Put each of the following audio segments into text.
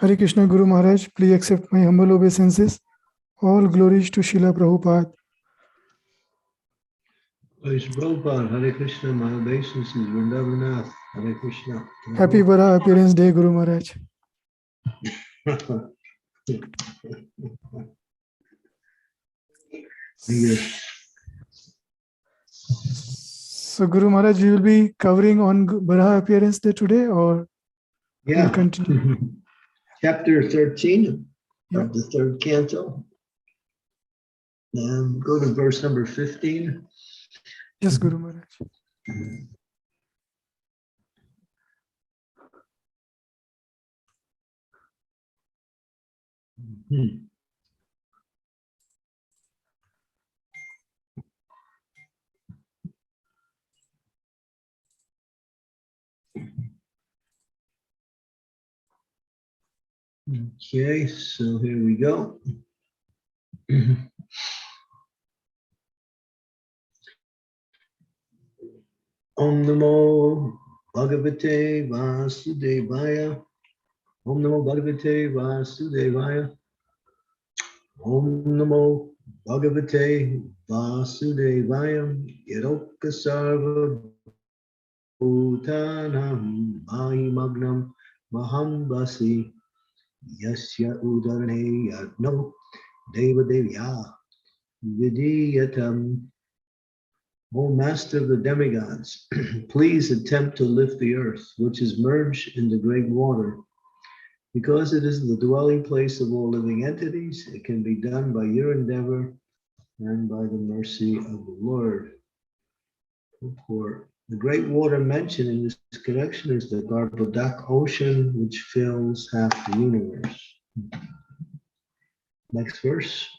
Hare Krishna Guru Maharaj, please accept my humble obeisances. All glories to Srila Prabhupada. Prabhupada, Hare Krishna, my obeisances, Vrindavanath, Hare Krishna. Happy Varaha Appearance Day, Guru Maharaj. Yes. So Guru Maharaj, we will be covering on Varaha Appearance Day today, or Yeah. we'll continue? Chapter 13 Yeah. of the third canto. And go to verse number 15. Yes, Guru Maharaj. Okay, so here we go. Om Namo Bhagavate Vasudevaya. Om Namo Bhagavate Vasudevaya. Om Namo Bhagavate Vasudevaya. Yeroka Sarva Bhutanam Mahimagnam Mahambasi Yasya Udarane Yagno Deva Devya Vidiyatam. O Master of the demigods, please attempt to lift the earth, which is merged in the great water. Because it is the dwelling place of all living entities, it can be done by your endeavor and by the mercy of the Lord. For the great water mentioned in this connection is the Garbhodak ocean, which fills half the universe. Next verse.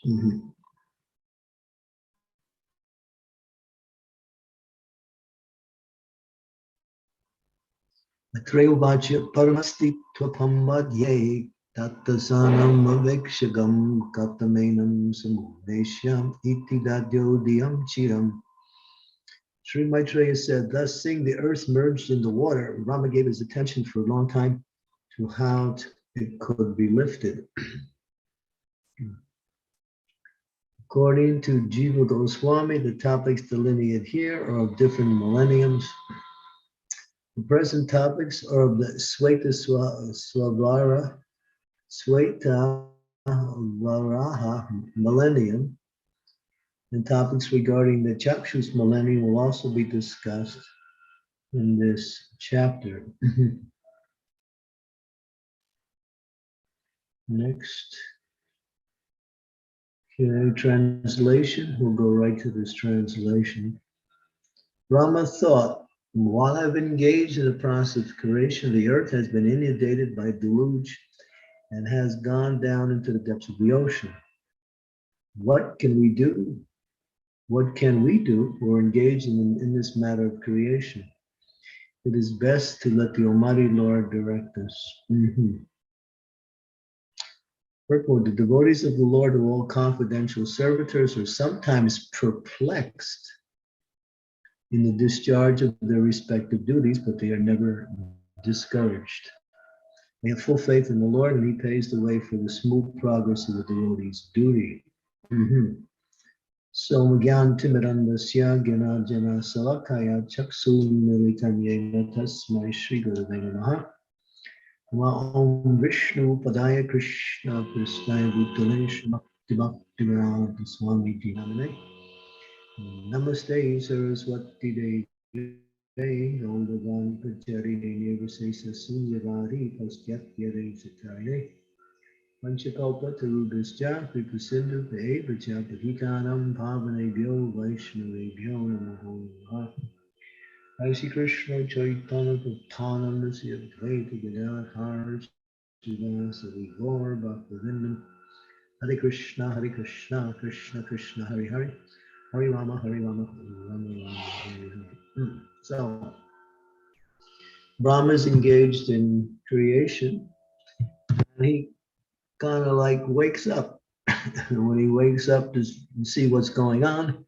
Atrayovachya paramasti tvapamadye tattasanam avekshagam kaptamenam samudeshyam iti dadyodiyam chiram. Sri Maitreya said, thus seeing the earth merged in the water, Rama gave his attention for a long time to how it could be lifted. According to Jiva Goswami, the topics delineated here are of different millenniums. The present topics are of the Sweta Varaha millennium, and topics regarding the Chakshus millennium will also be discussed in this chapter. Next. Okay, translation. We'll go right to this translation. Brahma thought, while I've engaged in the process of creation, the earth has been inundated by deluge and has gone down into the depths of the ocean. What can we do? What can we do who are engaged in this matter of creation? It is best to let the Almighty Lord direct us. Purport, the devotees of the Lord are all confidential servitors are sometimes perplexed in the discharge of their respective duties, but they are never discouraged. They have full faith in the Lord, and He paves the way for the smooth progress of the devotee's duty. So, Gyan Timirandasya Gyanajana Salakaya Chaksu Militanyena Tasmai Shri Gurave Namaha. Om Vishnu Padaya Krishna Krishnaya Bhutale Shri Bhakti Swami Dinamane. Namaste Saraswati Devi Om Bhavan Pacharine Nirvisesa Sunyavari Pastyatya Satare Panchakalpa Tarubhascha Kripasindu Vaja Pahitanam Pavanebhyo Vaishnavebhyo Namaha. Shri Krishna Chaitanya Prabhupada Sri Advaita Gadadhar Srivasadi Gaur Bhaktivinoda Hare Krishna Krishna Krishna Hare Hare Hare Rama Hare Rama Rama Hare Hare. So Brahma is engaged in creation, and he kind of like wakes up. And when he wakes up to see what's going on,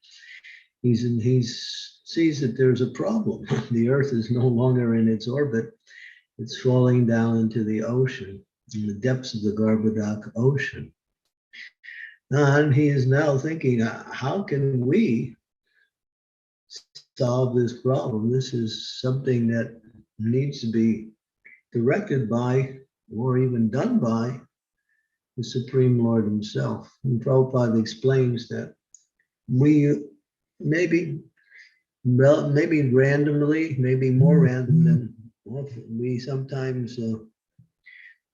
he sees that there's a problem. The earth is no longer in its orbit. It's falling down into the ocean. in the depths of the Garbhodak ocean. And he is now thinking, how can we solve this problem? This is something that needs to be directed by, or even done by, the Supreme Lord himself. And Prabhupada explains that we maybe randomly, maybe more random than often, we sometimes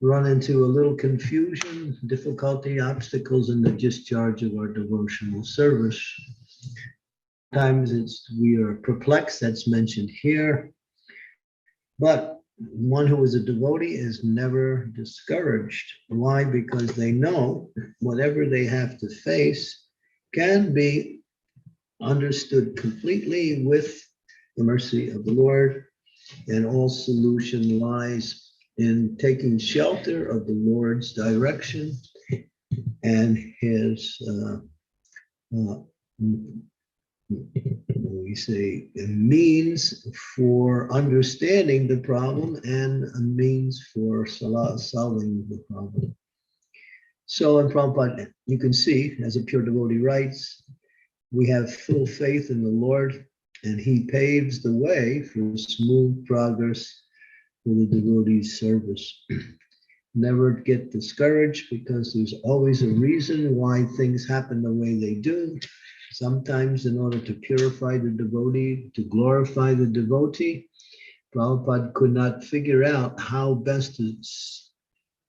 run into a little confusion, difficulty, obstacles in the discharge of our devotional service. Sometimes we are perplexed, that's mentioned here. But one who is a devotee is never discouraged. Why? Because they know whatever they have to face can be understood completely with the mercy of the Lord, and all solution lies in taking shelter of the Lord's direction and his we say a means for understanding the problem and a means for solving the problem. So in Prabhupada, you can see, as a pure devotee writes, we have full faith in the Lord, and he paves the way for smooth progress for the devotee's service. Never get discouraged, because there's always a reason why things happen the way they do. Sometimes in order to purify the devotee, to glorify the devotee, Prabhupada could not figure out how best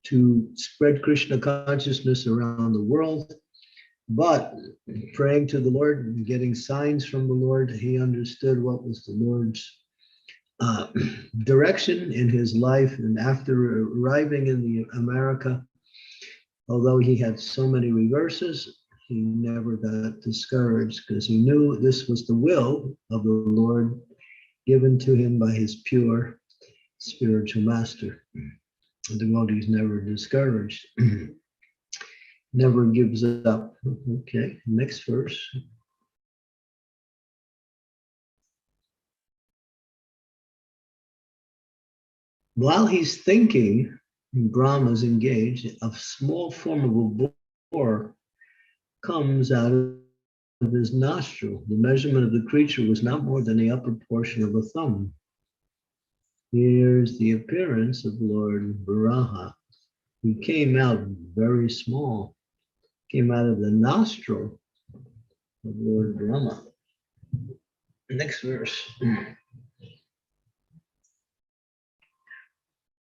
to spread Krishna consciousness around the world. But praying to the Lord and getting signs from the Lord, he understood what was the Lord's direction in his life. And after arriving in America, although he had so many reverses, he never got discouraged, because he knew this was the will of the Lord given to him by his pure spiritual master. The devotee is never discouraged, never gives up. Okay, next verse. While he's thinking, Brahma's engaged, a small form of a boar comes out of his nostril. The measurement of the creature was not more than the upper portion of a thumb. Here's the appearance of Lord Varaha. He came out very small, came out of the nostril of Lord Brahma. Next verse.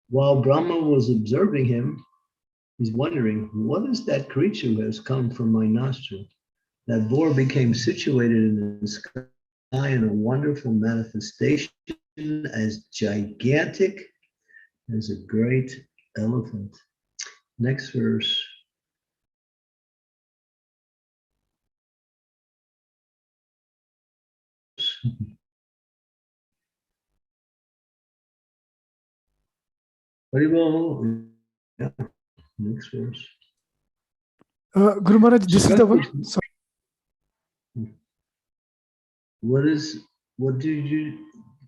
While Brahma was observing him, he's wondering, what is that creature who has come from my nostril? That boar became situated in the sky in a wonderful manifestation, as gigantic as a great elephant. Next verse. Yeah. Next verse. Guru Maharaj, this is the one. Sorry.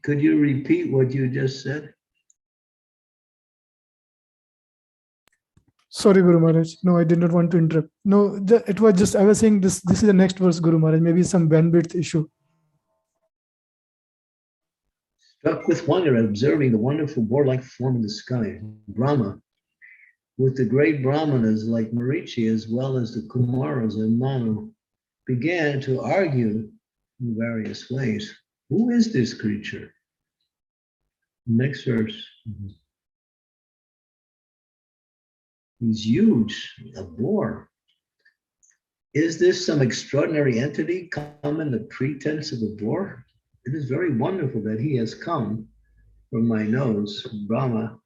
Could you repeat what you just said? Sorry, Guru Maharaj. No, I did not want to interrupt. No, it was just, I was saying this is the next verse, Guru Maharaj. Maybe some bandwidth issue. Struck with wonder at observing the wonderful boar-like form in the sky, Brahma, with the great Brahmanas like Marichi, as well as the Kumaras and Manu, began to argue in various ways. Who is this creature? Next verse. He's huge, a boar. Is this some extraordinary entity come in the pretense of a boar? It is very wonderful that he has come from my nose. Brahma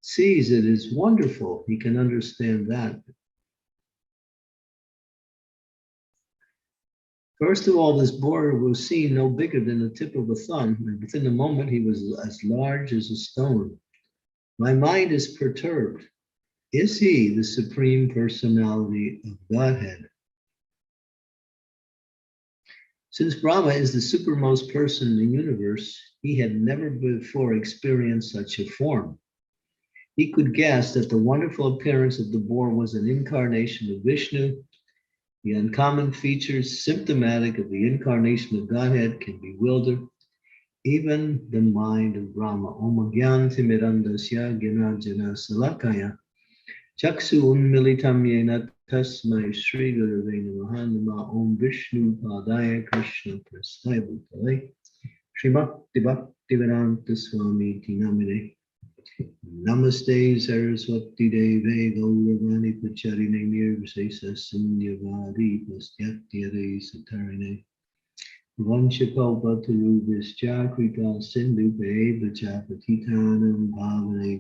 sees it is wonderful. He can understand that. First of all, this boar was seen no bigger than the tip of a thumb, and within a moment he was as large as a stone. My mind is perturbed. Is he the Supreme Personality of Godhead? Since Brahma is the supermost person in the universe, he had never before experienced such a form. he could guess that the wonderful appearance of the boar was an incarnation of Vishnu. The uncommon features symptomatic of the incarnation of Godhead can bewilder even the mind of Brahma. Om Gyanti Mirandasya Ginarjana Salakaya Chaksu Unmilitam Yena Tasmai Sri Gurave Namaha Nama Om Vishnu Padaya Krishna Prasthaya Bhutale Srimati Bhaktivedanta Swami Tinamine Namaste Saraswati Deve Gauravani Pacharine Nirvisesa Sunyavadi Pastyatire Satarine Vanchakalpatarubhischa Kripa Sindhu Bheva Chapatitanam Bhavane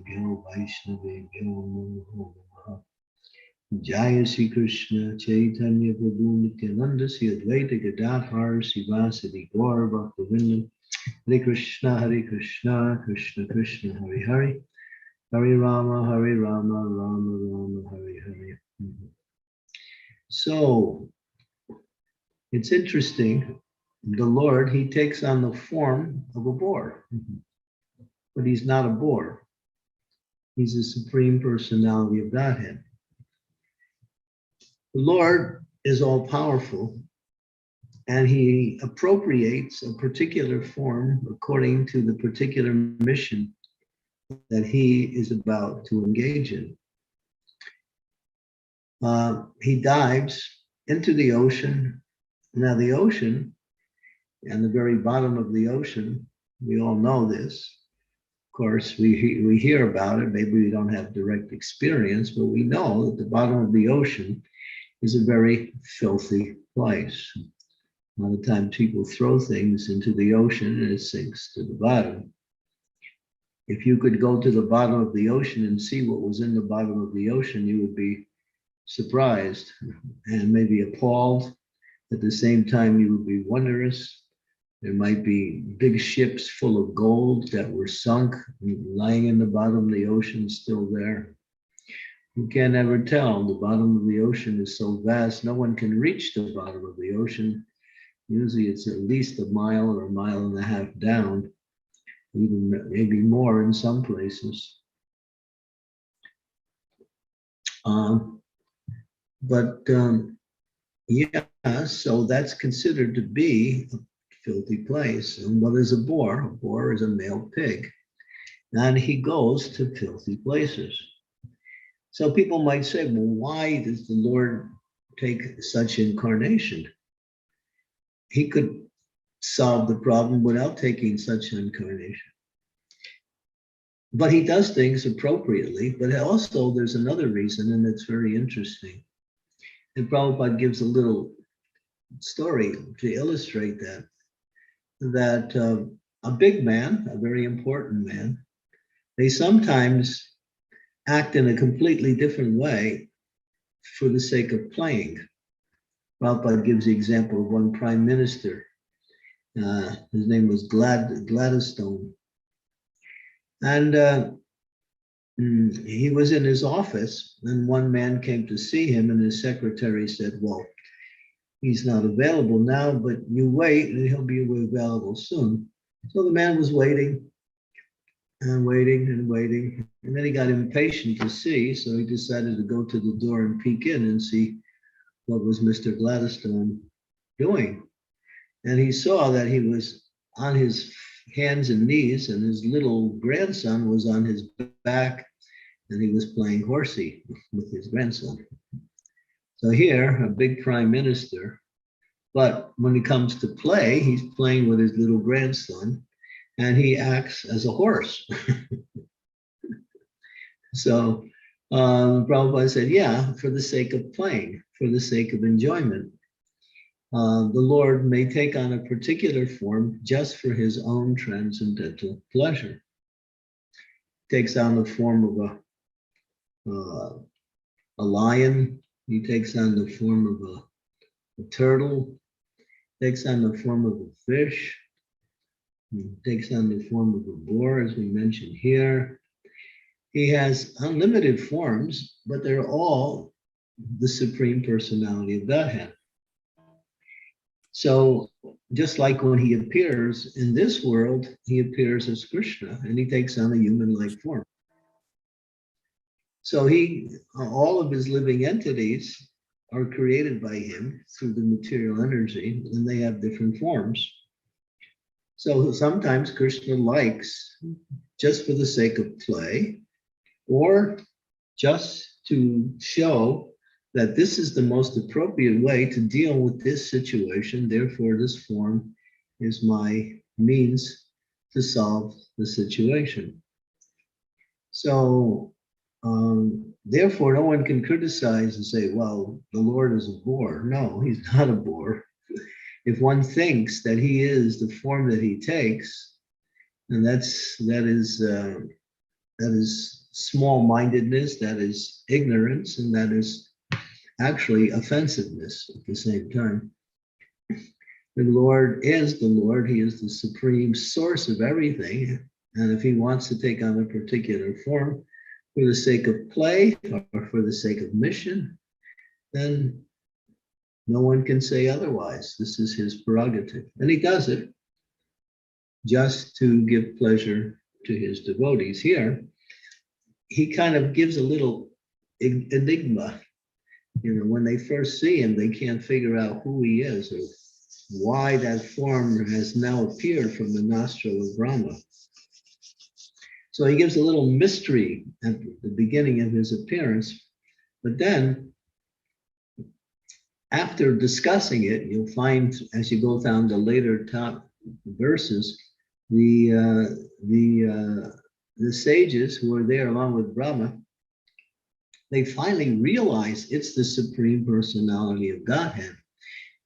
Vaishnave Namo Namaha Jaya Sri Krishna Chaitanya Prabhu Nityananda Sri Advaita Gadadhar Sivasadi Gaur Bhaktivinoda Hare Krishna, Krishna Krishna, Hare Hare, Hare Rama, Rama Rama, Hare Hare. So it's interesting. The Lord, he takes on the form of a boar, but he's not a boar. He's the Supreme Personality of Godhead. The Lord is all powerful, and he appropriates a particular form according to the particular mission that he is about to engage in. He dives into the ocean. Now the ocean, and the very bottom of the ocean, we all know this. Of course, we hear about it. Maybe we don't have direct experience, but we know that the bottom of the ocean is a very filthy place. A lot of times people throw things into the ocean and it sinks to the bottom. If you could go to the bottom of the ocean and see what was in the bottom of the ocean, you would be surprised and maybe appalled. At the same time, you would be wondrous. There might be big ships full of gold that were sunk, lying in the bottom of the ocean, still there. You can't ever tell. The bottom of the ocean is so vast, no one can reach the bottom of the ocean. Usually it's at least a mile or a mile and a half down, even maybe more in some places. Yeah, so that's considered to be a filthy place. And what is a boar? A boar is a male pig. And he goes to filthy places. So people might say, well, why does the Lord take such incarnation? He could solve the problem without taking such incarnation. But he does things appropriately. But also there's another reason, and it's very interesting. And Prabhupada gives a little story to illustrate that a big man, a very important man, they sometimes act in a completely different way for the sake of playing. Prabhupada gives the example of one prime minister. His name was Gladstone. And he was in his office, and one man came to see him, and his secretary said, well, he's not available now, but you wait, and he'll be available soon. So the man was waiting and waiting and waiting. And then he got impatient to see, so he decided to go to the door and peek in and see what was Mr. Gladstone doing. And he saw that he was on his hands and knees, and his little grandson was on his back, and he was playing horsey with his grandson. So here, a big prime minister, but when it comes to play, he's playing with his little grandson, and he acts as a horse. So Prabhupada said, yeah, for the sake of playing, for the sake of enjoyment. The Lord may take on a particular form just for his own transcendental pleasure. Takes on the form of a lion. He takes on the form of a turtle. Takes on the form of a fish. He takes on the form of a boar, as we mentioned here. He has unlimited forms, but they're all the Supreme Personality of Godhead. So just like when he appears in this world, he appears as Krishna, and he takes on a human-like form. So all of his living entities are created by him through the material energy, and they have different forms. So sometimes Krishna likes, just for the sake of play, or just to show that this is the most appropriate way to deal with this situation. Therefore, this form is my means to solve the situation. So, therefore, no one can criticize and say, well, the Lord is a bore. No, he's not a bore. If one thinks that he is the form that he takes, and that is small-mindedness, that is ignorance, and that is actually offensiveness at the same time. The Lord is the Lord. He is the supreme source of everything. And if he wants to take on a particular form for the sake of play or for the sake of mission, then no one can say otherwise. This is his prerogative. And he does it just to give pleasure to his devotees. Here, he kind of gives a little enigma. You know, when they first see him, they can't figure out who he is or why that form has now appeared from the nostril of Brahma. So he gives a little mystery at the beginning of his appearance, but then after discussing it, you'll find as you go down the later top verses, the sages who are there along with Brahma, they finally realize it's the Supreme Personality of Godhead,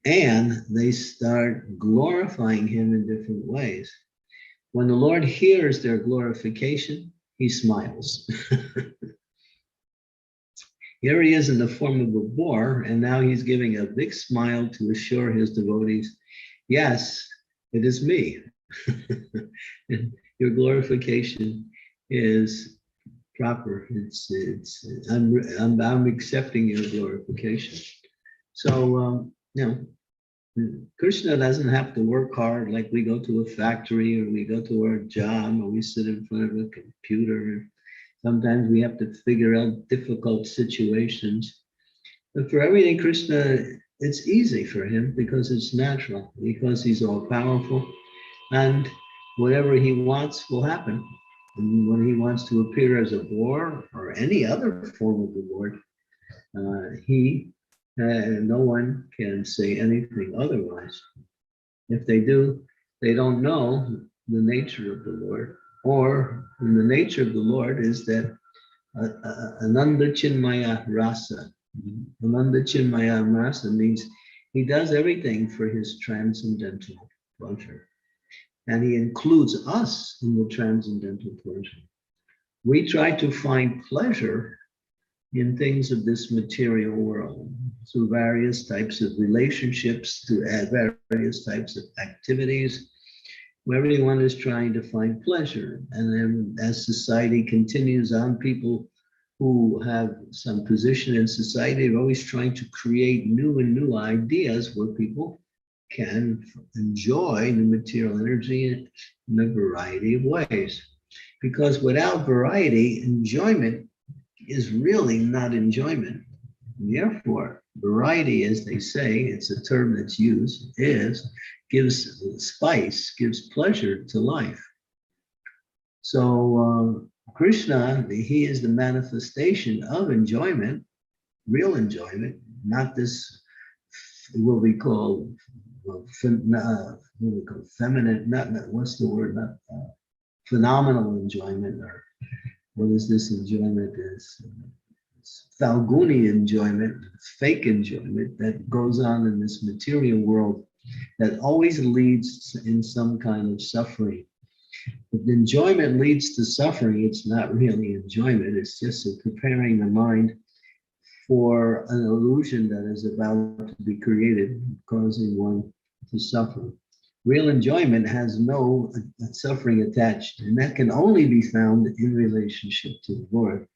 and they start glorifying him in different ways. When the Lord hears their glorification, he smiles. Here he is in the form of a boar, and now he's giving a big smile to assure his devotees, yes, it is me. Your glorification is proper. I'm accepting your glorification. So, Krishna doesn't have to work hard like we go to a factory or we go to our job or we sit in front of a computer. Sometimes we have to figure out difficult situations. But for everything, Krishna, it's easy for him because it's natural, because he's all powerful, and whatever he wants will happen. And when he wants to appear as a boar or any other form of the Lord, no one can say anything otherwise. If they do, they don't know the nature of the Lord. Or the nature of the Lord is that Ananda Chinmaya Rasa. Ananda Chinmaya Rasa means he does everything for his transcendental pleasure. And he includes us in the transcendental pleasure. We try to find pleasure in things of this material world through various types of relationships, through various types of activities, where everyone is trying to find pleasure. And then as society continues on, people who have some position in society are always trying to create new and new ideas where people can enjoy the material energy in a variety of ways. Because without variety, enjoyment is really not enjoyment. Therefore, variety, as they say, it's a term that's used, gives spice, gives pleasure to life. So Krishna, he is the manifestation of enjoyment, real enjoyment, not this, what we call feminine, what's the word, phenomenal enjoyment, or what is this enjoyment? Is Falguni enjoyment, fake enjoyment that goes on in this material world that always leads in some kind of suffering. If enjoyment leads to suffering, it's not really enjoyment. It's just preparing the mind for an illusion that is about to be created, causing one to suffer. Real enjoyment has no suffering attached, and that can only be found in relationship to the Lord.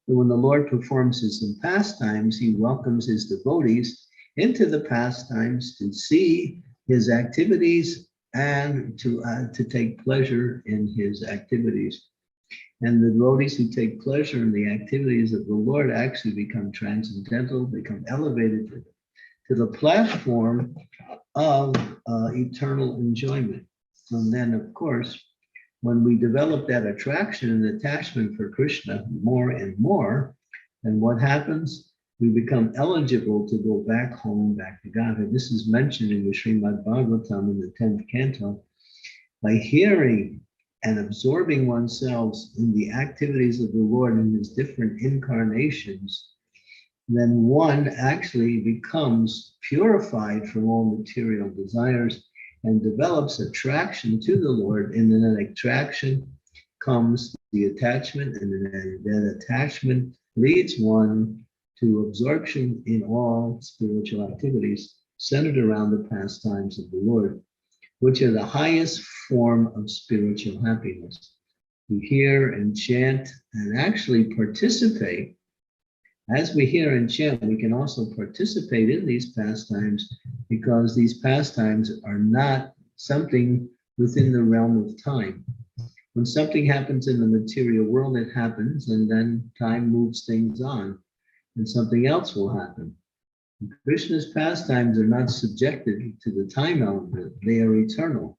When the Lord performs his pastimes, he welcomes his devotees into the pastimes to see his activities and to take pleasure in his activities. And the devotees who take pleasure in the activities of the Lord actually become transcendental, become elevated to the platform of eternal enjoyment. And then, of course, when we develop that attraction and attachment for Krishna more and more, then what happens? We become eligible to go back home, back to Godhead. This is mentioned in the Srimad Bhagavatam in the 10th canto. By hearing and absorbing oneself in the activities of the Lord in his different incarnations, then one actually becomes purified from all material desires and develops attraction to the Lord. And in that attraction comes the attachment, and then that attachment leads one to absorption in all spiritual activities centered around the pastimes of the Lord, which are the highest form of spiritual happiness. We hear and chant and actually participate. As we hear and chant, we can also participate in these pastimes because these pastimes are not something within the realm of time. When something happens in the material world, it happens, and then time moves things on, and something else will happen. Krishna's pastimes are not subjected to the time element, they are eternal.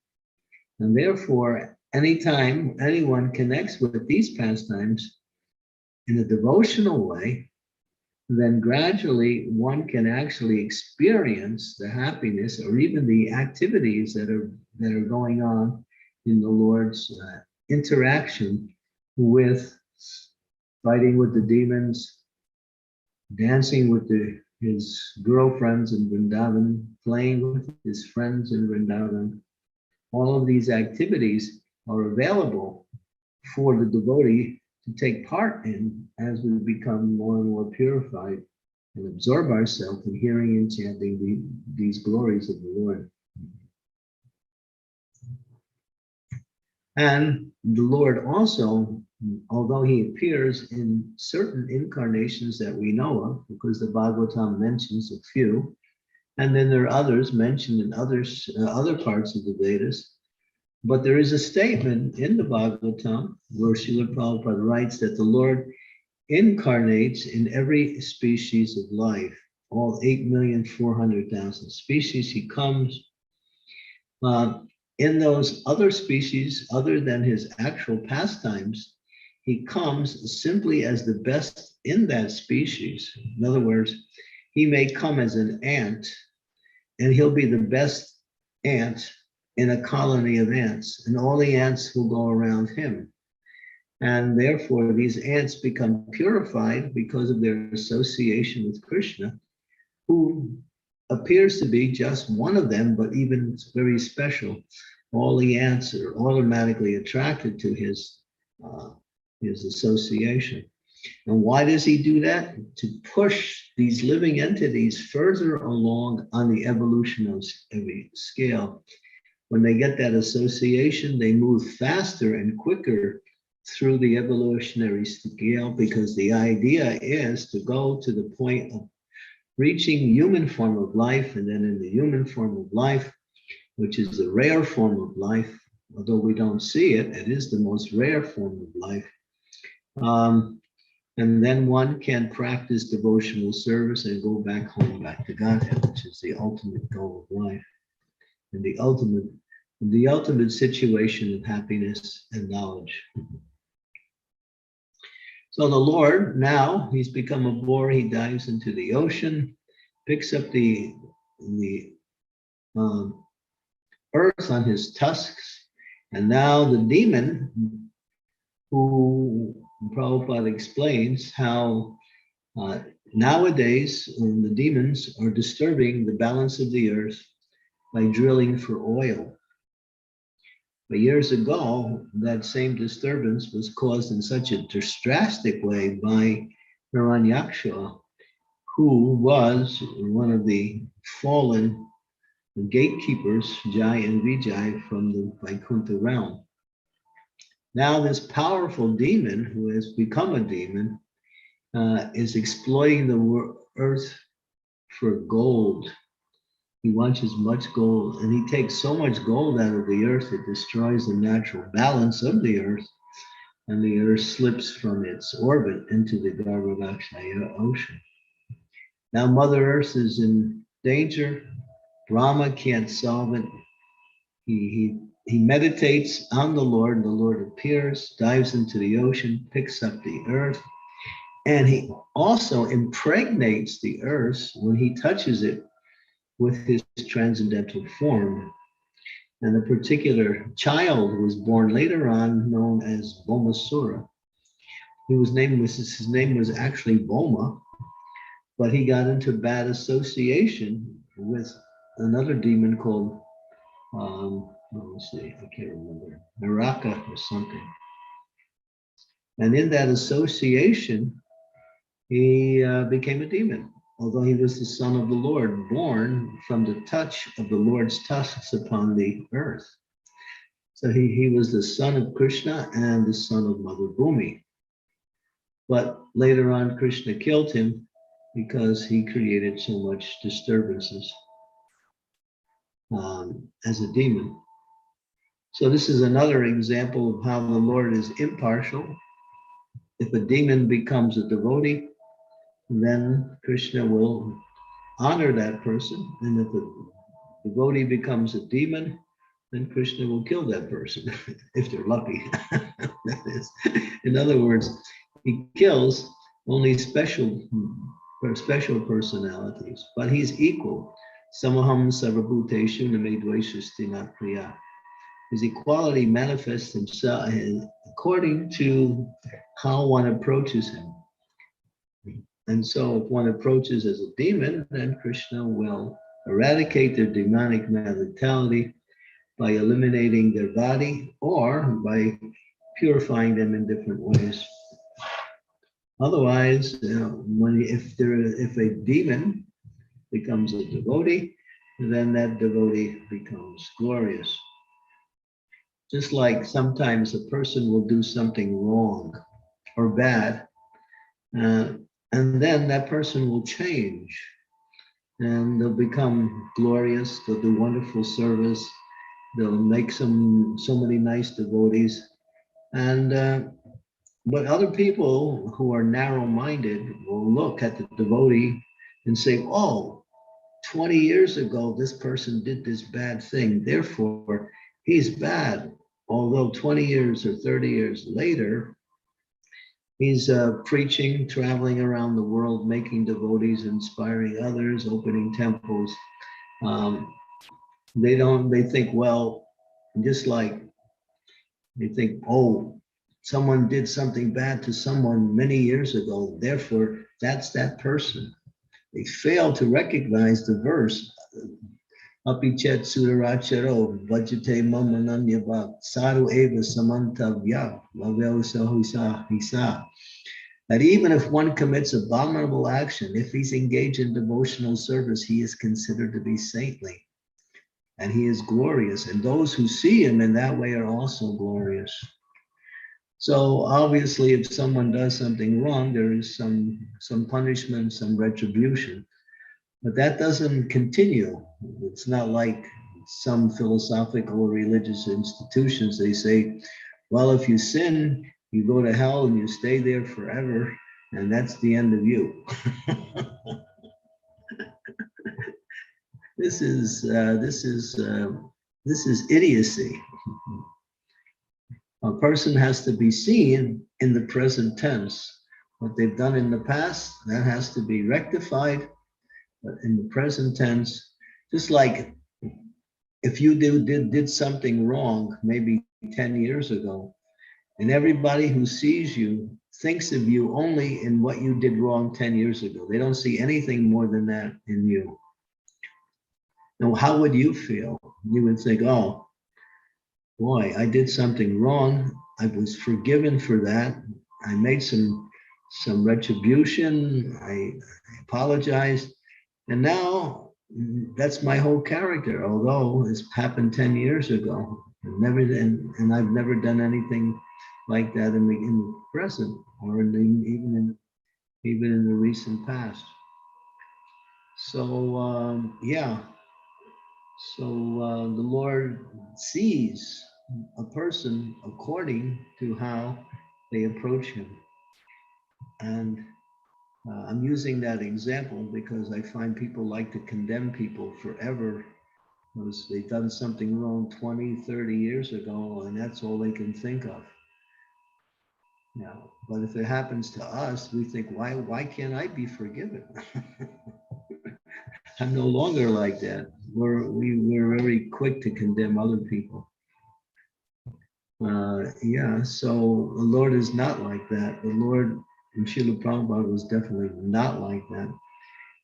And therefore, anytime anyone connects with these pastimes in a devotional way, then gradually one can actually experience the happiness or even the activities that are going on in the Lord's interaction with fighting with the demons, dancing with his girlfriends in Vrindavan, playing with his friends in Vrindavan. All of these activities are available for the devotee to take part in as we become more and more purified and absorb ourselves in hearing and chanting these glories of the Lord. And the Lord also, although he appears in certain incarnations that we know of, because the Bhagavatam mentions a few, and then there are others mentioned in other parts of the Vedas, but there is a statement in the Bhagavatam where Srila Prabhupada writes that the Lord incarnates in every species of life, all 8,400,000 species. He comes in those other species, other than his actual pastimes, he comes simply as the best in that species. In other words, he may come as an ant, and he'll be the best ant in a colony of ants, and all the ants will go around him. And therefore, these ants become purified because of their association with Krishna, who appears to be just one of them, but even very special. All the ants are automatically attracted to his association. And why does he do that? To push these living entities further along on the evolutionary scale. When they get that association, they move faster and quicker through the evolutionary scale, because the idea is to go to the point of reaching human form of life, and then in the human form of life, which is the rare form of life, although we don't see it, it is the most rare form of life. And then one can practice devotional service and go back home, back to Godhead, which is the ultimate goal of life, and the ultimate situation of happiness and knowledge. So the Lord, now he's become a boar, he dives into the ocean, picks up the earth on his tusks, and now the demon, who Prabhupada explains how nowadays the demons are disturbing the balance of the earth by drilling for oil. But years ago, that same disturbance was caused in such a drastic way by Hiranyaksha, who was one of the fallen gatekeepers, Jai and Vijay, from the Vaikuntha realm. Now this powerful demon, who has become a demon, is exploiting the earth for gold. He wants as much gold, and he takes so much gold out of the earth, it destroys the natural balance of the earth. and the earth slips from its orbit into the Garbhodakshaya ocean. Now Mother Earth is in danger. Brahma can't solve it. He meditates on the Lord appears, dives into the ocean, picks up the earth, and he also impregnates the earth when he touches it with his transcendental form. And a particular child was born later on known as Bomasura. His name was actually Boma, but he got into bad association with another demon called, let me see, I can't remember, Naraka or something. And in that association, he became a demon, although he was the son of the Lord, born from the touch of the Lord's tusks upon the earth. So he was the son of Krishna and the son of Mother Bhumi. But later on, Krishna killed him because he created so much disturbances as a demon. So this is another example of how the Lord is impartial. If a demon becomes a devotee, then Krishna will honor that person. And if a devotee becomes a demon, then Krishna will kill that person if they're lucky. That is, in other words, he kills only special personalities, but he's equal. Samaham sarvabhuteshu name dvaishasti na priya. His equality manifests himself according to how one approaches him. And so if one approaches as a demon, then Krishna will eradicate their demonic mentality by eliminating their body or by purifying them in different ways. Otherwise, if a demon becomes a devotee, then that devotee becomes glorious. Just like sometimes a person will do something wrong or bad, and then that person will change and they'll become glorious, they'll do wonderful service, they'll make so many nice devotees. And but other people who are narrow-minded will look at the devotee and say, oh, 20 years ago, this person did this bad thing, therefore he's bad. Although 20 years or 30 years later, he's preaching, traveling around the world, making devotees, inspiring others, opening temples. They think, well, just like they think, oh, someone did something bad to someone many years ago, therefore that's that person. They fail to recognize the verse, Apichet Sudaracharo Vajate Mamananyava Saru Eva Samantavya Vavel Sahisa. That even if one commits abominable action, if he's engaged in devotional service, he is considered to be saintly and he is glorious. And those who see him in that way are also glorious. So obviously, if someone does something wrong, there is some punishment, some retribution. But that doesn't continue. It's not like some philosophical or religious institutions. They say, well, if you sin, you go to hell and you stay there forever, and that's the end of you. This is idiocy. A person has to be seen in the present tense. What they've done in the past, that has to be rectified. But in the present tense, just like if you did something wrong maybe 10 years ago, and everybody who sees you thinks of you only in what you did wrong 10 years ago. They don't see anything more than that in you. Now, how would you feel? You would think, oh, boy, I did something wrong. I was forgiven for that. I made some retribution. I apologized. And now that's my whole character, although it's happened 10 years ago. And I've never done anything like that in the present or even in the recent past. So yeah. So the Lord sees a person according to how they approach him. And I'm using that example because I find people like to condemn people forever because they've done something wrong 20, 30 years ago, and that's all they can think of. Now, but if it happens to us, we think, why can't I be forgiven? I'm no longer like that. We're very quick to condemn other people. Yeah, so the Lord is not like that. The Lord in Srila Prabhupada was definitely not like that.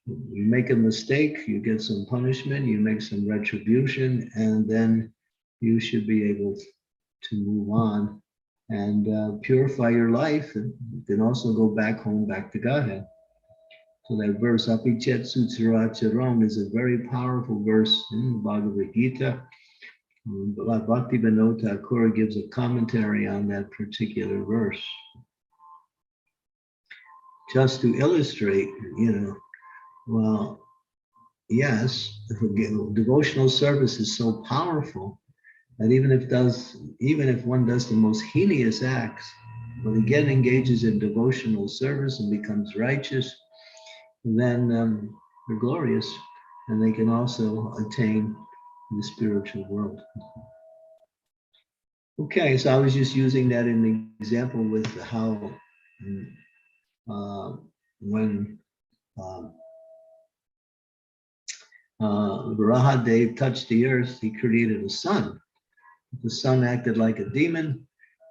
You make a mistake, you get some punishment, you make some retribution, and then you should be able to move on and purify your life. And you can also go back home, back to Godhead. So that verse, Apichet Sutsara Charam, is a very powerful verse in the Bhagavad Gita. Bhakti Vinod Thakur gives a commentary on that particular verse. Just to illustrate, well, yes, devotional service is so powerful that even if one does the most heinous acts, when again engages in devotional service and becomes righteous, then they're glorious, and they can also attain the spiritual world. Okay, so I was just using that in the example with how when Varahadeva touched the earth, he created a sun. The sun acted like a demon,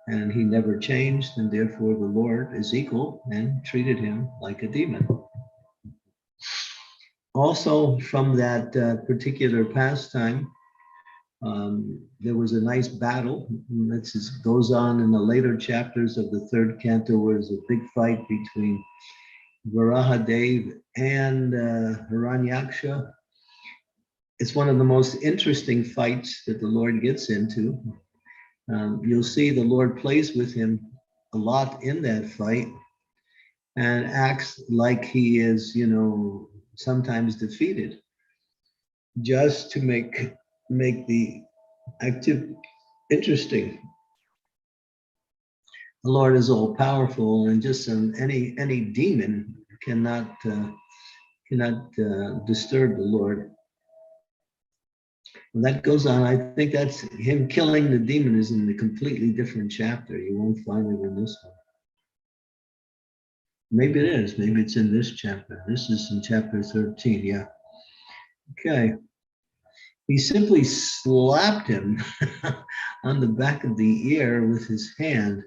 and he never changed, and therefore the Lord is equal and treated him like a demon. Also, from that particular pastime, there was a nice battle. This goes on in the later chapters of the third canto, where there's a big fight between Varahadeva and Hiranyaksha. It's one of the most interesting fights that the Lord gets into. You'll see the Lord plays with him a lot in that fight and acts like he is, sometimes defeated, just to make the activity interesting. The Lord is all powerful, and just any demon cannot disturb the Lord. When that goes on, I think that's him killing the demon is in a completely different chapter. You won't find it in this one. Maybe it is. Maybe it's in this chapter. This is in chapter 13. Yeah. Okay. He simply slapped him on the back of the ear with his hand.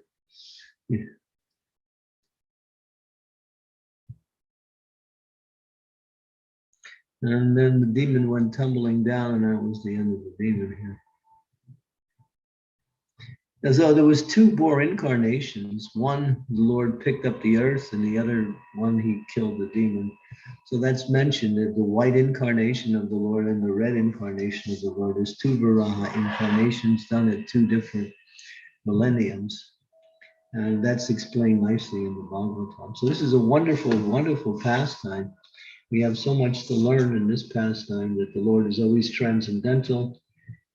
And then the demon went tumbling down, and that was the end of the demon here. As though there was two more incarnations. One, the Lord picked up the earth, and the other one, he killed the demon. So that's mentioned that the white incarnation of the Lord and the red incarnation of the Lord is two Varaha incarnations done at two different millenniums. And that's explained nicely in the Bhagavatam. So this is a wonderful, wonderful pastime. We have so much to learn in this pastime, that the Lord is always transcendental,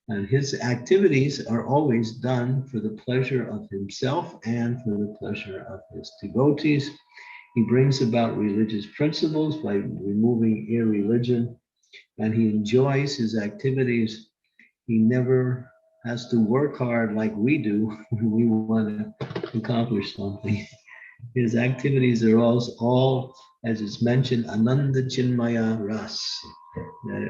and his activities are always done for the pleasure of himself and for the pleasure of his devotees. He brings about religious principles by removing irreligion, and he enjoys his activities. He never has to work hard like we do when we want to accomplish something. His activities are all, as it's mentioned, Ananda Chinmaya Ras. They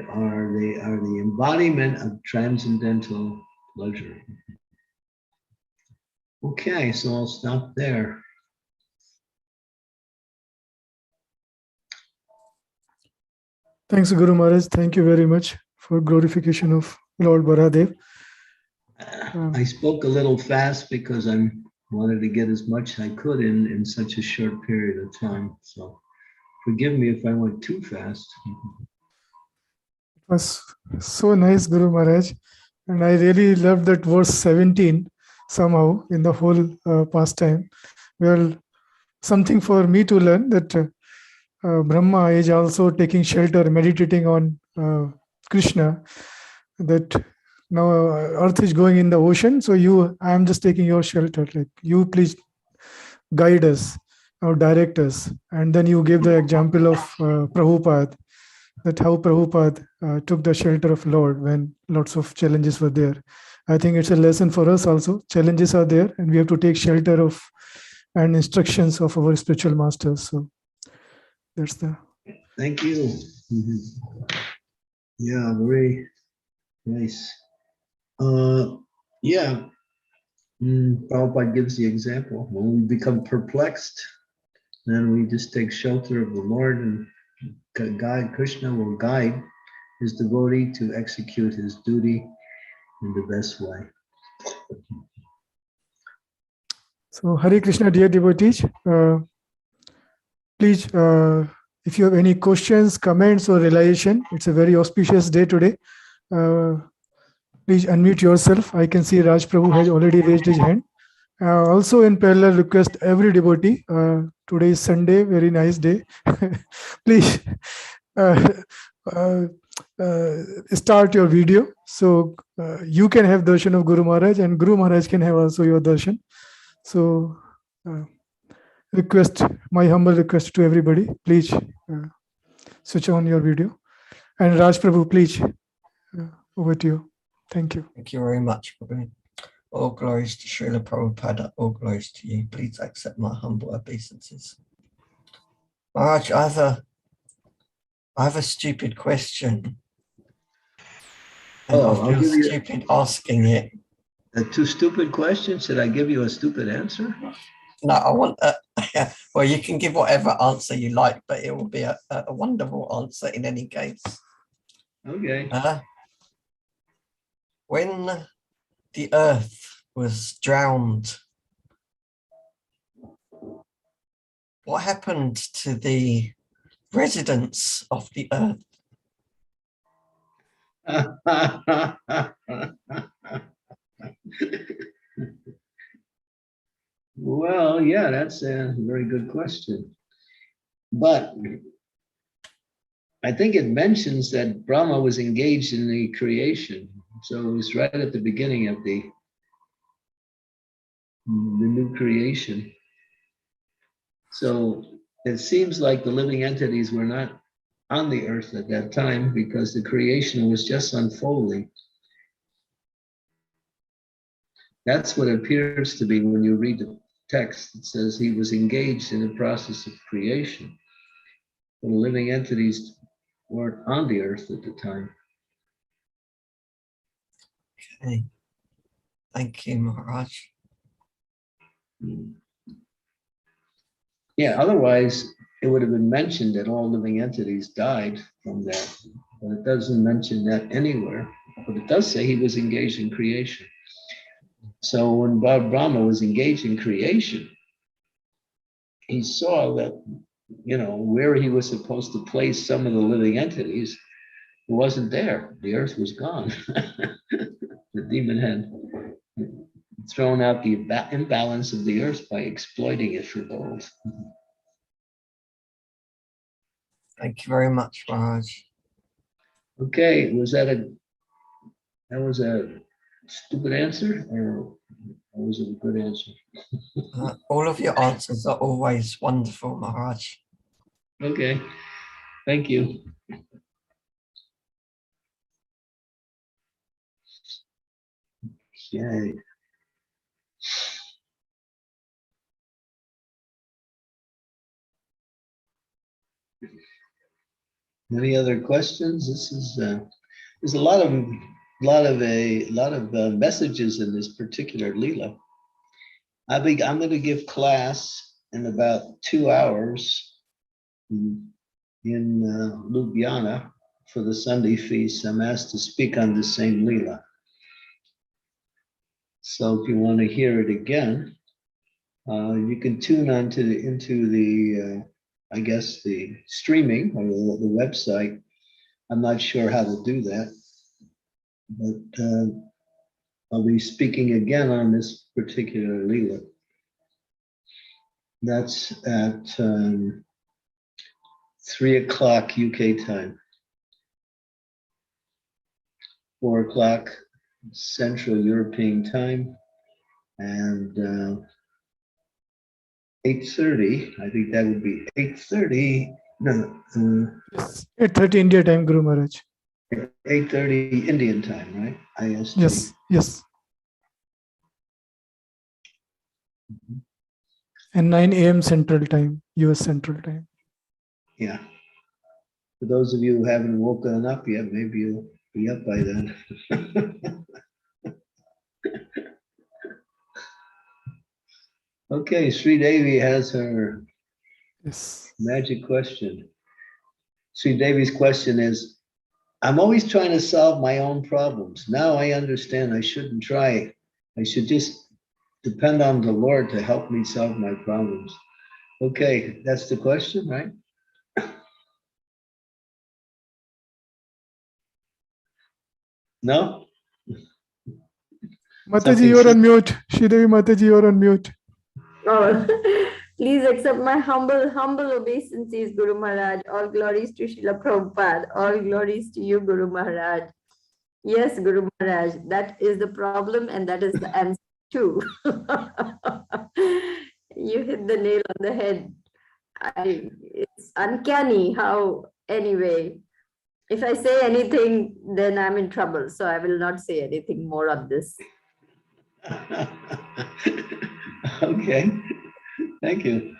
are the embodiment of transcendental pleasure. Okay, so I'll stop there. Thanks, Guru Maharaj. Thank you very much for glorification of Lord Varahadeva. I spoke a little fast because I wanted to get as much I could in such a short period of time. So forgive me if I went too fast. It was so nice, Guru Maharaj. And I really loved that verse 17 somehow in the whole pastime. Well, something for me to learn that Brahma is also taking shelter, meditating on Krishna, that now earth is going in the ocean, so I am just taking your shelter, like you please guide us or direct us. And then you gave the example of Prabhupada, that how Prabhupada took the shelter of Lord when lots of challenges were there. I think it's a lesson for us also. Challenges are there, and we have to take shelter of and instructions of our spiritual masters. So that's the. Thank you. Yeah, very nice. Yeah, Prabhupada gives the example. When we become perplexed, then we just take shelter of the Lord, and God, Krishna will guide his devotee to execute his duty in the best way. So Hare Krishna, dear devotees, please, if you have any questions, comments, or realization, it's a very auspicious day today. Please unmute yourself. I can see Raj Prabhu has already raised his hand. Also, in parallel, request every devotee. Today is Sunday, very nice day. Please uh, uh, start your video so you can have darshan of Guru Maharaj, and Guru Maharaj can have also your darshan. So, my humble request to everybody, please switch on your video. And Raj Prabhu, please, over to you. Thank you. Thank you very much, Prabhu. All glories to Srila Prabhupada, all glories to you. Please accept my humble obeisances. Maharaj, I have a stupid question. And I feel stupid asking it. Two stupid questions? Should I give you a stupid answer? No, I want well, you can give whatever answer you like, but it will be a wonderful answer in any case. Okay. When the earth was drowned, what happened to the residents of the earth? Well, yeah, that's a very good question. But I think it mentions that Brahma was engaged in the creation. So it was right at the beginning of the new creation. So it seems like the living entities were not on the earth at that time because the creation was just unfolding. That's what it appears to be when you read the text. It says he was engaged in the process of creation. The living entities weren't on the earth at the time. Okay. Thank you, Maharaj. Yeah, otherwise it would have been mentioned that all living entities died from that, but it doesn't mention that anywhere. But it does say he was engaged in creation. So when Brahma was engaged in creation, he saw that, where he was supposed to place some of the living entities, it wasn't there. The earth was gone. The demon had thrown out the imbalance of the earth by exploiting it for gold. Thank you very much, Maharaj. Okay, was that a stupid answer, or was it a good answer? All of your answers are always wonderful, Maharaj. Okay, thank you. Okay. Any other questions? This is there's a lot of messages in this particular Leela. I'm going to give class in about 2 hours in Ljubljana for the Sunday feast. I'm asked to speak on the same Leela. So if you want to hear it again, you can tune into the I guess the streaming or the website. I'm not sure how to do that, but I'll be speaking again on this particular Leela. That's at 3 o'clock UK time, 4 o'clock Central European time, and 8:30. I think that would be 8:30. No, Yes. 8:30 India time, Guru Maharaj. 8:30 Indian time, right? IST. Yes, yes. And 9 a.m. Central Time, US Central Time. Yeah. For those of you who haven't woken up yet, maybe you'll be up by then. Okay, Sri Devi has her Yes. magic question. Sri Devi's question is, I'm always trying to solve my own problems. Now I understand I shouldn't try. I should just depend on the Lord to help me solve my problems. Okay, that's the question, right? No? Mataji, you're on mute. Sridevi Mataji, you're on mute. Oh, please accept my humble obeisances, Guru Maharaj. All glories to Srila Prabhupada. All glories to you, Guru Maharaj. Yes, Guru Maharaj, that is the problem and that is the answer too. You hit the nail on the head. It's uncanny how, anyway, if I say anything, then I'm in trouble. So I will not say anything more on this. Okay, thank you.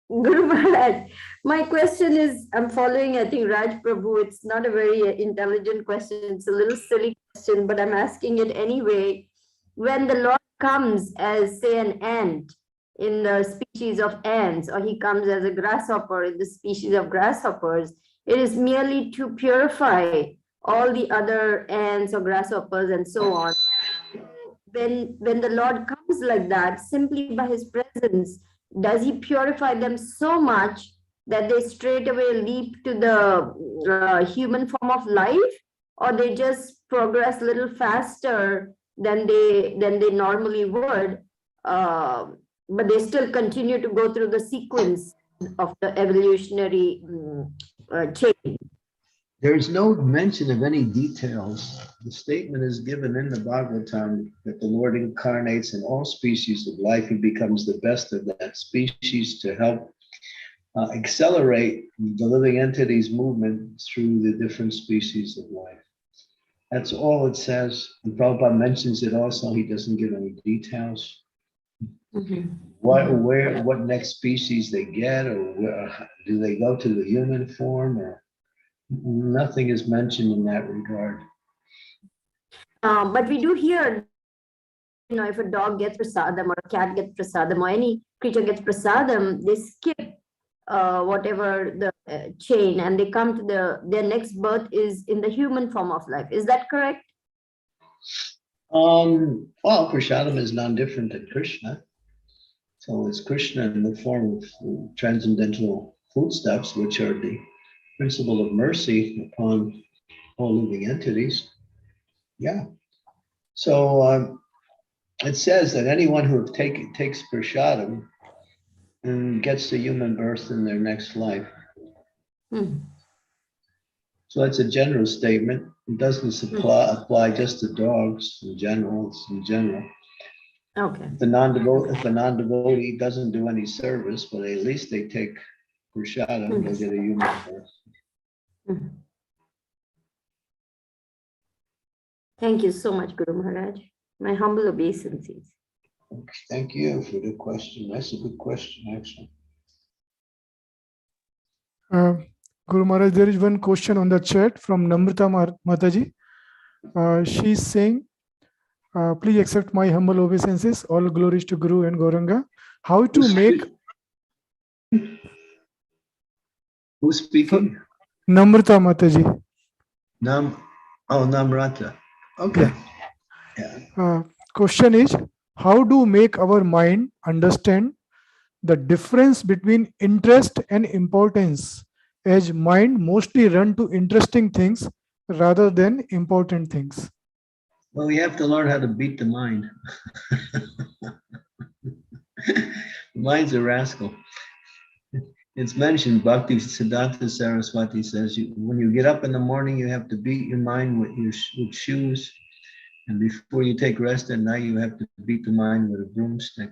Guru Maharaj, my question is, I'm following, I think, Raj Prabhu. It's not a very intelligent question. It's a little silly question, but I'm asking it anyway. When the Lord comes as, say, an ant in the species of ants, or he comes as a grasshopper in the species of grasshoppers, it is merely to purify all the other ants or grasshoppers and so on. When the Lord comes like that, simply by his presence, does he purify them so much that they straight away leap to the human form of life, or they just progress a little faster than they normally would, but they still continue to go through the sequence of the evolutionary chain? There's no mention of any details. The statement is given in the Bhagavatam that the Lord incarnates in all species of life and becomes the best of that species to help accelerate the living entity's movement through the different species of life. That's all it says. And Prabhupada mentions it also. He doesn't give any details. What next species they get, or where, do they go to the human form, or nothing is mentioned in that regard. But we do hear, if a dog gets prasadam or a cat gets prasadam or any creature gets prasadam, they skip whatever the chain and they come to their next birth is in the human form of life. Is that correct? Well, prasadam is non-different than Krishna. So it's Krishna in the form of transcendental foodstuffs, which are the principle of mercy upon all living entities. Yeah. So it says that anyone who takes prasadam and gets the human birth in their next life. So that's a general statement. It doesn't apply just to dogs in general. It's in general. Okay. If a non-devotee doesn't do any service, but at least they take prasadam, they'll get a human birth. Thank you so much, Guru Maharaj. My humble obeisances. Thank you for the question. That's a good question, actually. Guru Maharaj, there is one question on the chat from Namrata Mataji. She's saying, please accept my humble obeisances. All glories to Guru and Gauranga. How to make... Who's speaking? Namrata Mataji. Namrata. Okay. Yeah. Question is, how do make our mind understand the difference between interest and importance, as mind mostly run to interesting things rather than important things? Well, we have to learn how to beat the mind. The mind's a rascal. It's mentioned, Bhakti Siddhanta Saraswati says, when you get up in the morning, you have to beat your mind with shoes. And before you take rest at night, you have to beat the mind with a broomstick.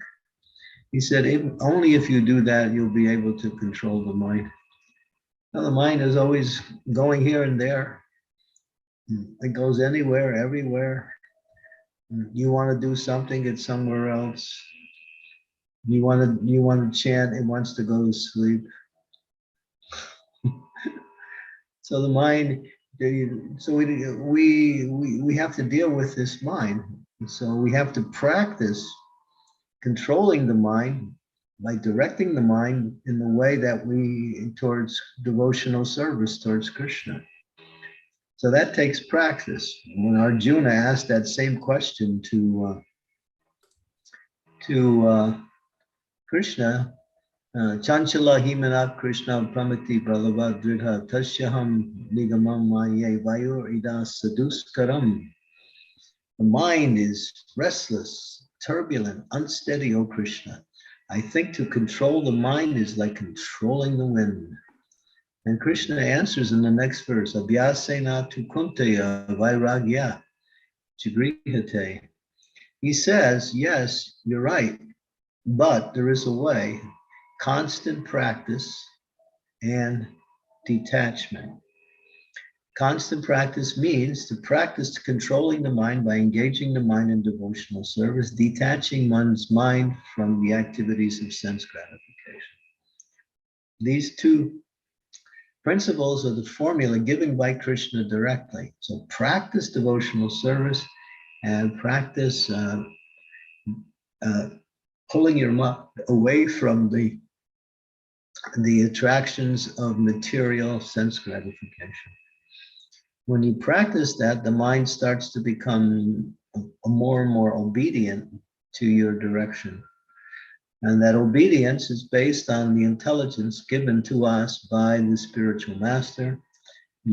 He said, only if you do that, you'll be able to control the mind. Now, the mind is always going here and there. It goes anywhere, everywhere. You want to do something, it's somewhere else. You want to chant, it wants to go to sleep. So the mind, so we have to deal with this mind. So we have to practice controlling the mind by directing the mind in the way that towards devotional service towards Krishna. So that takes practice. When Arjuna asked that same question to Krishna, Chanchala himana Krishna pramati pralava dridha tasyaham nigamam maye vayur ida saduskaram. The mind is restless, turbulent, unsteady, O Krishna. I think to control the mind is like controlling the wind. And Krishna answers in the next verse, Abhyasena tu kunteya vairagya chigrihate. He says, yes, you're right, but there is a way, constant practice and detachment. Constant practice means to practice controlling the mind by engaging the mind in devotional service, detaching one's mind from the activities of sense gratification. These two principles are the formula given by Krishna directly. So practice devotional service and practice pulling your mind away from the attractions of material sense gratification. When you practice that, the mind starts to become more and more obedient to your direction. And that obedience is based on the intelligence given to us by the spiritual master,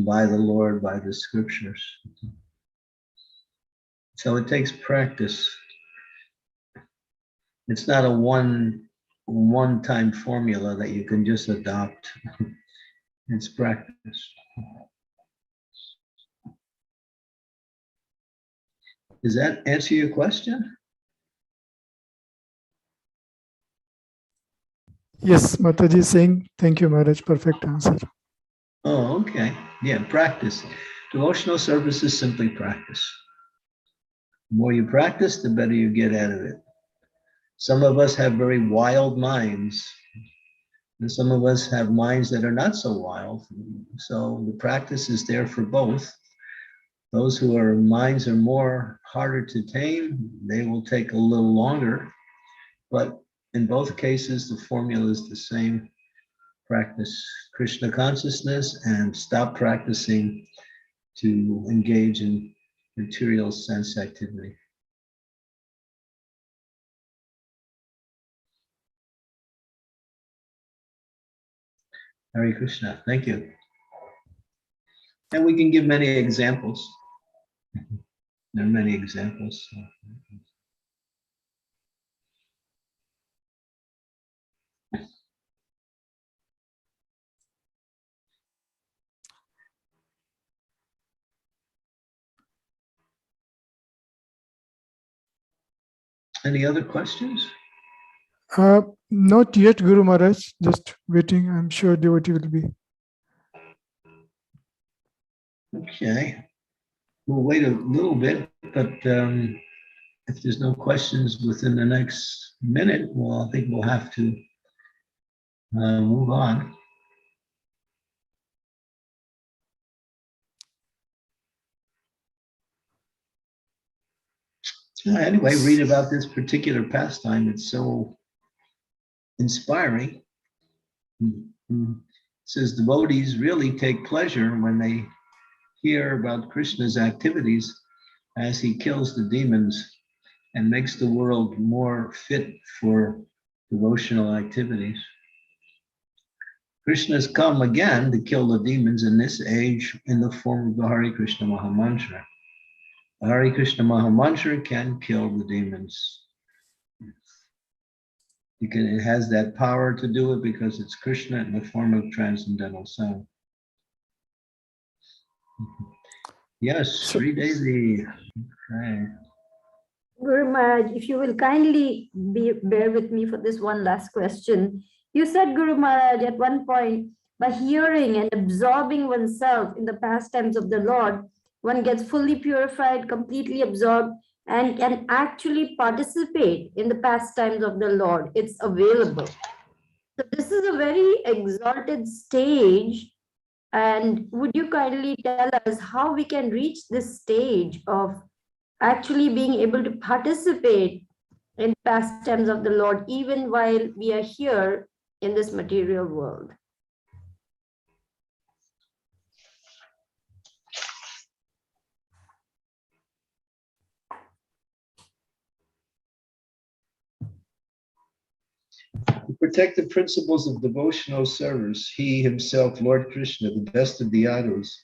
by the Lord, by the scriptures. So it takes practice. It's not a one-time formula that you can just adopt. It's practice. Does that answer your question? Yes, Mataji is saying, thank you, Maharaj. Perfect answer. Oh, okay. Yeah, practice. Devotional service is simply practice. The more you practice, the better you get out of it. Some of us have very wild minds, and some of us have minds that are not so wild. So the practice is there for both. Those who are minds are more harder to tame, they will take a little longer. But in both cases, the formula is the same. Practice Krishna consciousness and stop practicing to engage in material sense activity. Hare Krishna, thank you. And we can give many examples. There are many examples. Any other questions? Not yet, Guru Maharaj. Just waiting. I'm sure devotee will be. Okay. We'll wait a little bit, but if there's no questions within the next minute, well, I think we'll have to move on. Anyway, read about this particular pastime. It's so inspiring. It says devotees really take pleasure when they hear about Krishna's activities as he kills the demons and makes the world more fit for devotional activities. Krishna has come again to kill the demons in this age in the form of the Hare Krishna Mahamantra. The Hare Krishna Mahamantra can kill the demons. It has that power to do it because it's Krishna in the form of transcendental sound. Yes, So- Sri Devi. Okay. Guru Maharaj, if you will kindly bear with me for this one last question. You said, Guru Maharaj, at one point, by hearing and absorbing oneself in the pastimes of the Lord, one gets fully purified, completely absorbed, and can actually participate in the pastimes of the Lord. It's available. So this is a very exalted stage. And would you kindly tell us how we can reach this stage of actually being able to participate in pastimes of the Lord, even while we are here in this material world? To protect the principles of devotional service, he himself, Lord Krishna, the best of the idols,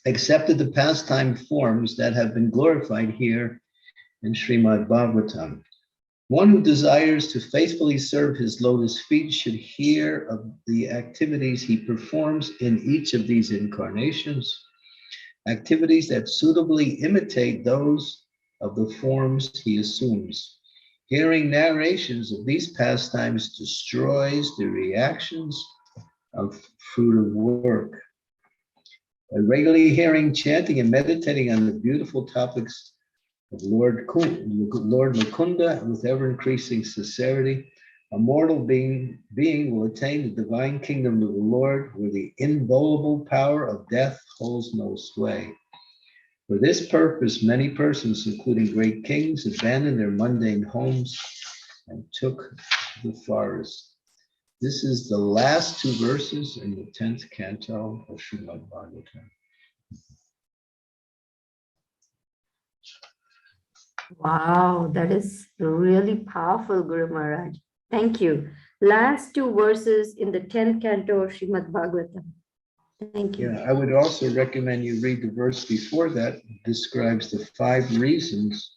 accepted the pastime forms that have been glorified here in Srimad Bhagavatam. One who desires to faithfully serve his lotus feet should hear of the activities he performs in each of these incarnations, activities that suitably imitate those of the forms he assumes. Hearing narrations of these pastimes destroys the reactions of fruit of work. By regularly hearing, chanting, and meditating on the beautiful topics of Lord Mukunda with ever-increasing sincerity, a mortal being will attain the divine kingdom of the Lord, where the inviolable power of death holds no sway. For this purpose, many persons, including great kings, abandoned their mundane homes and took the forest. This is the last two verses in the 10th canto of Srimad Bhagavatam. Wow, that is really powerful, Guru Maharaj. Thank you. Last two verses in the 10th canto of Srimad Bhagavatam. Thank you. Yeah, I would also recommend you read the verse before that. It describes the 5 reasons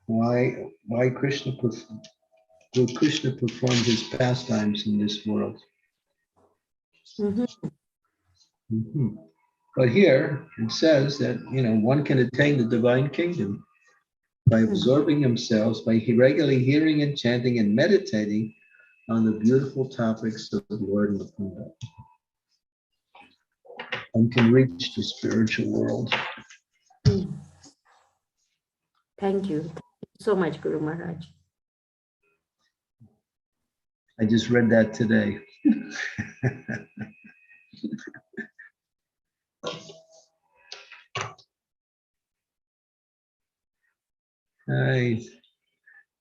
why Krishna performed his pastimes in this world. But here it says that one can attain the divine kingdom by absorbing themselves, by regularly hearing and chanting and meditating on the beautiful topics of the Lord Mukunda, and can reach the spiritual world. Thank you. Thank you so much, Guru Maharaj. I just read that today.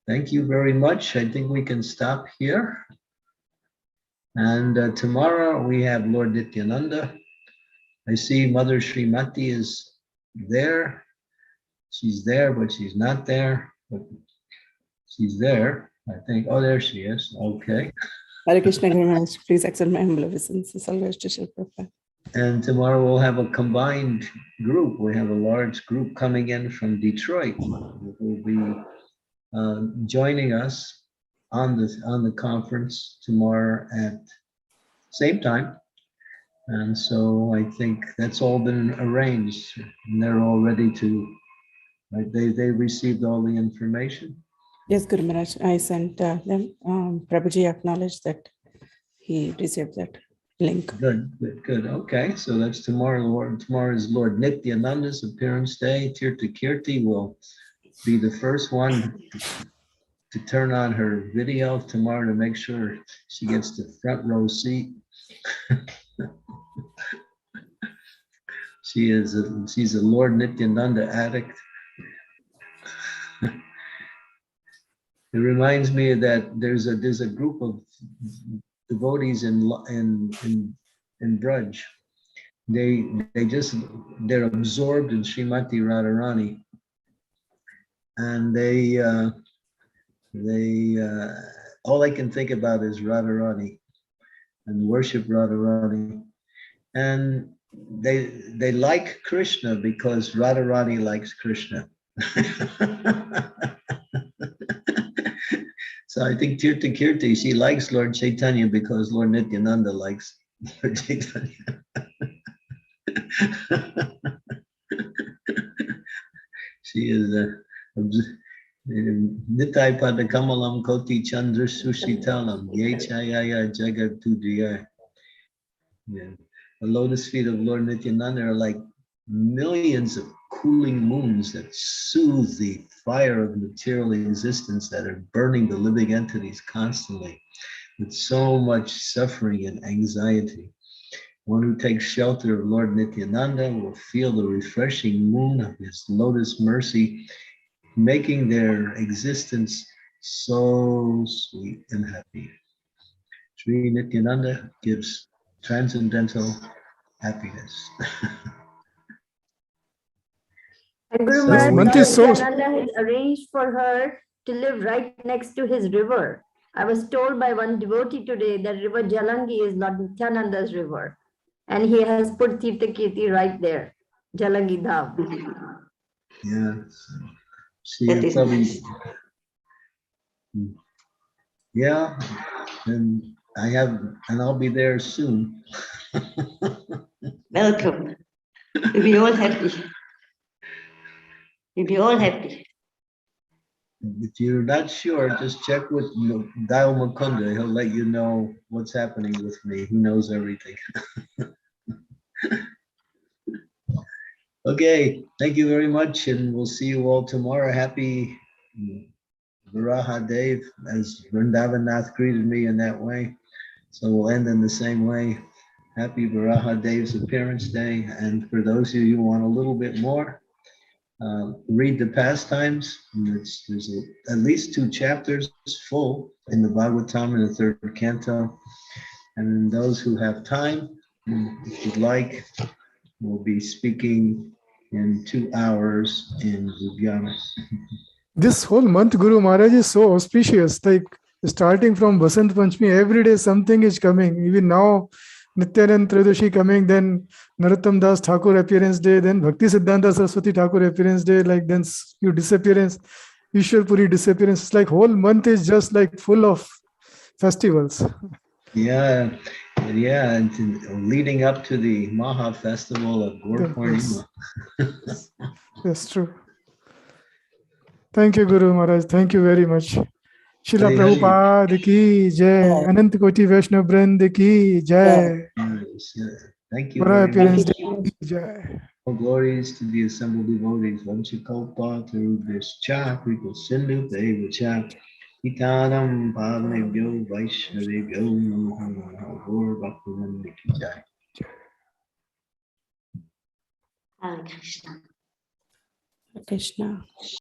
Thank you very much. I think we can stop here. And tomorrow we have Lord Nityananda. I see Mother Srimati is there. She's there, but she's not there. But she's there, I think. Oh, there she is. Okay. Hare Krishna, Guru Maharaj. Please accept my humble obeisances. Always to Shri Prabhupada. And tomorrow we'll have a combined group. We have a large group coming in from Detroit who will be joining us on the conference tomorrow at same time. And so I think that's all been arranged, and they're all ready to. They received all the information. Yes, Guru Maharaj. I sent them. Prabhuji acknowledged that he received that link. Good. Okay, so that's tomorrow. Tomorrow is Lord Nityananda's appearance day. Tirtha Kirti will be the first one to turn on her video tomorrow to make sure she gets the front row seat. She's a Lord Nityananda addict. It reminds me that there's a group of devotees in Braj. They're absorbed in Srimati Radharani, and they all I can think about is Radharani and worship Radharani, and they like Krishna because Radharani likes Krishna. So I think Tirtha Kirti, she likes Lord Chaitanya because Lord Nityananda likes Lord Chaitanya. She is Nitai pada kamalam koti chandra sushitalam ye chayaya jagat tudriya. Yeah. The lotus feet of Lord Nityananda are like millions of cooling moons that soothe the fire of material existence that are burning the living entities constantly with so much suffering and anxiety. One who takes shelter of Lord Nityananda will feel the refreshing moon of his lotus mercy, making their existence so sweet and happy. Sri Nityananda gives transcendental happiness. And Guru So This Maharaj, we month Lord is have, so Nityananda has arranged for her to live right next to his river. I was told by one devotee today that River Jalangi is Lord Nityananda's river. And he has put Tirthakirti right there, Jalangi Dham. yeah. See, That you is probably, nice. yeah, and I'll be there soon. Welcome. We'll be all happy. We'll be all happy. If you're not sure, just check with Dial Mukunda. He'll let you know what's happening with me. He knows everything. Okay, thank you very much, and we'll see you all tomorrow. Happy Varahadeva, as Vrindavanath greeted me in that way. So we'll end in the same way. Happy Varahadeva's appearance day. And for those of you who want a little bit more, read the pastimes. There's at least 2 chapters full in the Bhagavatam in the 3rd canto. And those who have time, if you'd like, we'll be speaking in 2 hours in Ljubljana. this whole month, Guru Maharaj, is so auspicious. Like starting from Vasant Panchami, every day something is coming. Even now, Nityanand Tridoshi coming, then Narottam Das Thakur appearance day, then Bhakti Siddhanta Saraswati Thakur appearance day, like then few disappearance, Ishwar Puri disappearance. It's like whole month is just like full of festivals. Yeah, and leading up to the Maha festival of Gaur Purnima. Yes, that's true. Thank you, Guru Maharaj. Thank you very much. Srila Hari Hari. Prabhupada ki jai. Anant Koti Vaishnav Vrind ki jai. Yes, yeah. Thank you Bada very much. appearance day Thank you. ki jai. All glories to the assembled devotees. Vanchikopa Tarubhishcha Kripa Sindhu Devacha Hitanam Bhavnebhyo Vaishnavebhyo Namaha Namaha Gaur Bhaktivinoda Ki Jai. Hare Krishna. Krishna.